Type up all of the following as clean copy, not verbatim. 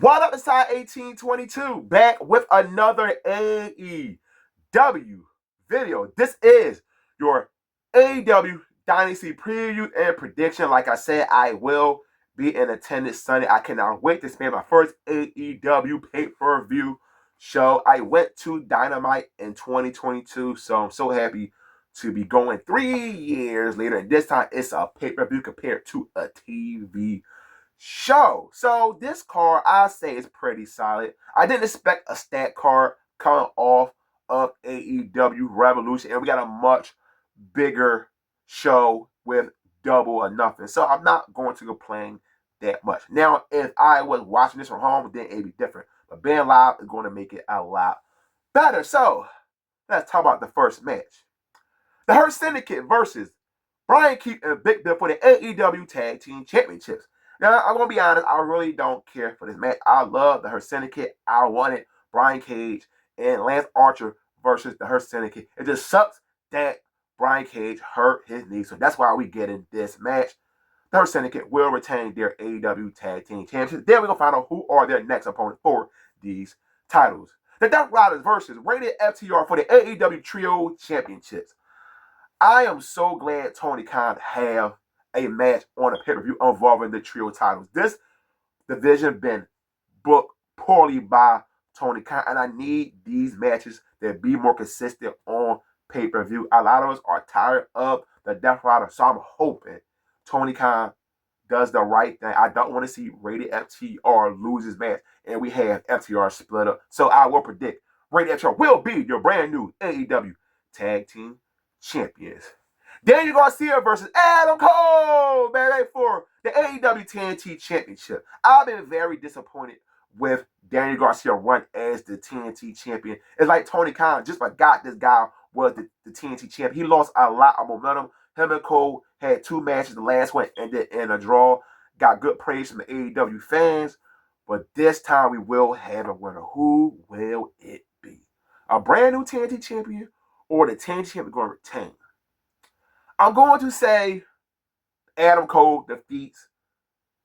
What up, inside 1822? Back with another AEW video. This is your AEW Dynasty preview and prediction. Like I said, I will be in attendance Sunday. I cannot wait to spend my first AEW pay-per-view show. I went to Dynamite in 2022, so I'm so happy to be going 3 years later. And this time it's a pay-per-view compared to a TV show. So this card, I say, is pretty solid. I didn't expect a stat card coming off of AEW Revolution, and we got a much bigger show with double or nothing. So I'm not going to complain that much. Now, if I was watching this from home, then it'd be different. But being live is going to make it a lot better. So let's talk about the first match. The Hurt Syndicate versus Brian Keith and Big Bill for the AEW Tag Team Championships. Now, I'm going to be honest, I really don't care for this match. I love the Hurt Syndicate. I wanted Brian Cage and Lance Archer versus the Hurt Syndicate. It just sucks that Brian Cage hurt his knee, so that's why we get in this match. The Hurt Syndicate will retain their AEW Tag Team Championships. Then we're going to find out who are their next opponent for these titles. The Death Riders versus Rated FTR for the AEW Trio Championships. I am so glad Tony Khan have a match on a pay-per-view involving the trio titles. This division been booked poorly by Tony Khan, and I need these matches to be more consistent on pay-per-view. A lot of us are tired of the Death Rider, so I'm hoping Tony Khan does the right thing. I don't want to see Rated FTR lose his match, and we have FTR split up. So I will predict Rated FTR will be your brand new AEW Tag Team Champions. Daniel Garcia versus Adam Cole, baby, for the AEW TNT Championship. I've been very disappointed with Daniel Garcia run as the TNT champion. It's like Tony Khan just forgot this guy was the TNT champion. He lost a lot of momentum. Him and Cole had 2 matches. The last one ended in a draw. Got good praise from the AEW fans. But this time we will have a winner. Who will it be? A brand new TNT champion or the TNT champion going to retain? I'm going to say Adam Cole defeats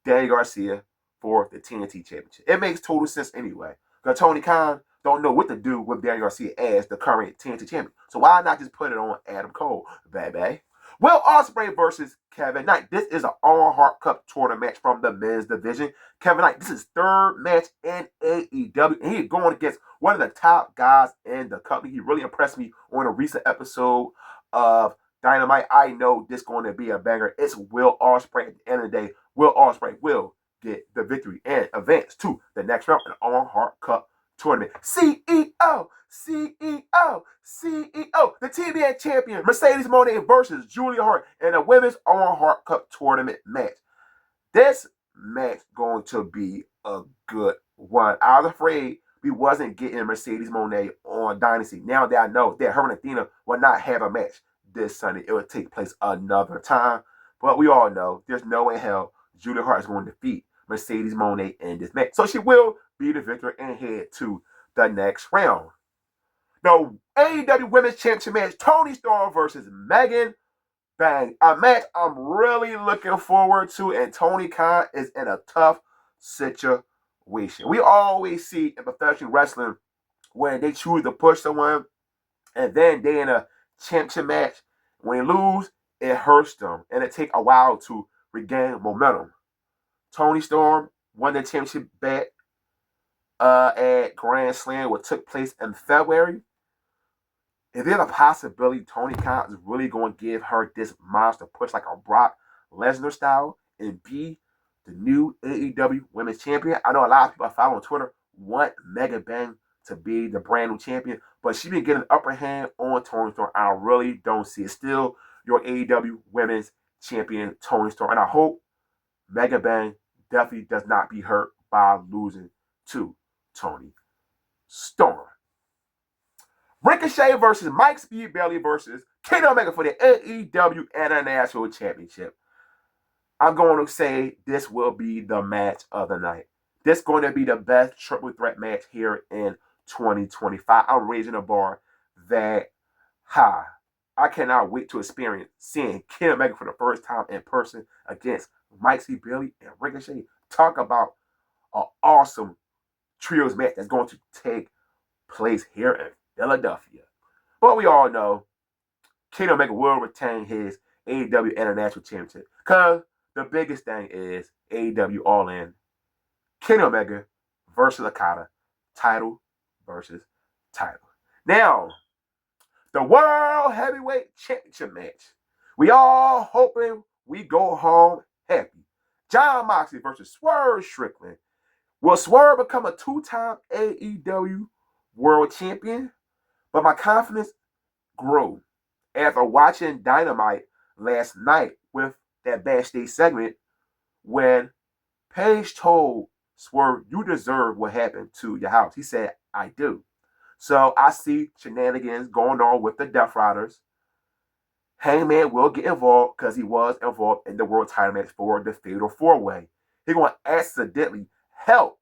Daniel Garcia for the TNT Championship. It makes total sense anyway. Because Tony Khan don't know what to do with Daniel Garcia as the current TNT Champion. So why not just put it on Adam Cole, baby? Will Ospreay versus Kevin Knight. This is an All Heart Cup tournament match from the men's division. Kevin Knight, this is his 3rd match in AEW. And he's going against one of the top guys in the company. He really impressed me on a recent episode of Dynamite. I know this is going to be a banger. It's Will Ospreay. At the end of the day, Will Ospreay will get the victory and advance to the next round in the All Heart Cup tournament. CEO, CEO, CEO. The TBA champion, Mercedes Moné versus Julia Hart in a women's All Heart Cup tournament match. This match going to be a good one. I was afraid we wasn't getting Mercedes Moné on Dynasty. Now that I know that her and Athena will not have a match this Sunday, it will take place another time. But we all know there's no way in hell Julia Hart is going to defeat Mercedes Moné in this match. So she will be the victor and head to the next round. The AEW Women's Championship match, Toni Storm versus Megan Bang. A match I'm really looking forward to, and Tony Khan is in a tough situation. We always see in professional wrestling when they choose to push someone and then they in a championship match, when they lose, it hurts them, and it takes a while to regain momentum. Toni Storm won the championship back at Grand Slam, what took place in February. Is there a possibility Tony Khan is really going to give her this monster push like a Brock Lesnar style and be the new AEW Women's Champion? I know a lot of people I follow on Twitter want Megan Bang to be the brand new champion, but she been getting an upper hand on Toni Storm. I really don't see it. Still your AEW Women's Champion, Toni Storm. And I hope Megan Bang definitely does not be hurt by losing to Toni Storm. Ricochet versus Mike Speed Bailey versus Kenny Omega for the AEW International Championship. I'm going to say this will be the match of the night. This is going to be the best triple threat match here in 2025. I'm raising the bar that high. I cannot wait to experience seeing Kenny Omega for the first time in person against Mike C. Bailey and Ricochet. Talk about an awesome trios match that's going to take place here in Philadelphia. But we all know Kenny Omega will retain his AEW International Championship because the biggest thing is AEW All In. Kenny Omega versus Okada, title versus title. Now, the World Heavyweight Championship match. We all hoping we go home happy. Jon Moxley versus Swerve Strickland. Will Swerve become a two-time AEW World Champion? But my confidence grew after watching Dynamite last night with that backstage segment when Paige told Swerve, "You deserve what happened to your house." He said, "I do." So I see shenanigans going on with the Death Riders. Hangman will get involved because he was involved in the world title match for the Fatal 4-Way. He's going to accidentally help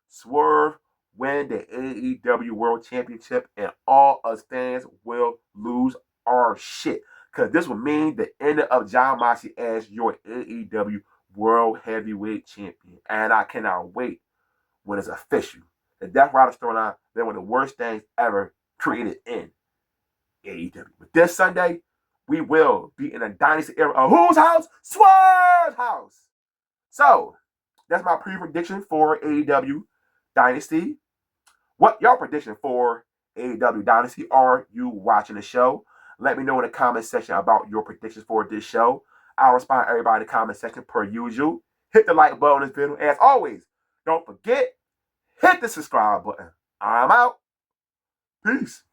Swerve win the AEW World Championship, and all us fans will lose our shit. Because this will mean the end of Jon Moxley as your AEW World Heavyweight Champion. And I cannot wait when it's official. The Death Rider storyline, they're one of the worst things ever created in AEW. But this Sunday, we will be in a Dynasty era of whose house? Swerve's house. So, that's my pre-prediction for AEW Dynasty. What y'all prediction for AEW Dynasty? Are you watching the show? Let me know in the comment section about your predictions for this show. I'll respond to everybody in the comment section per usual. Hit the like button on this video. As always, don't forget, hit the subscribe button. I'm out. Peace.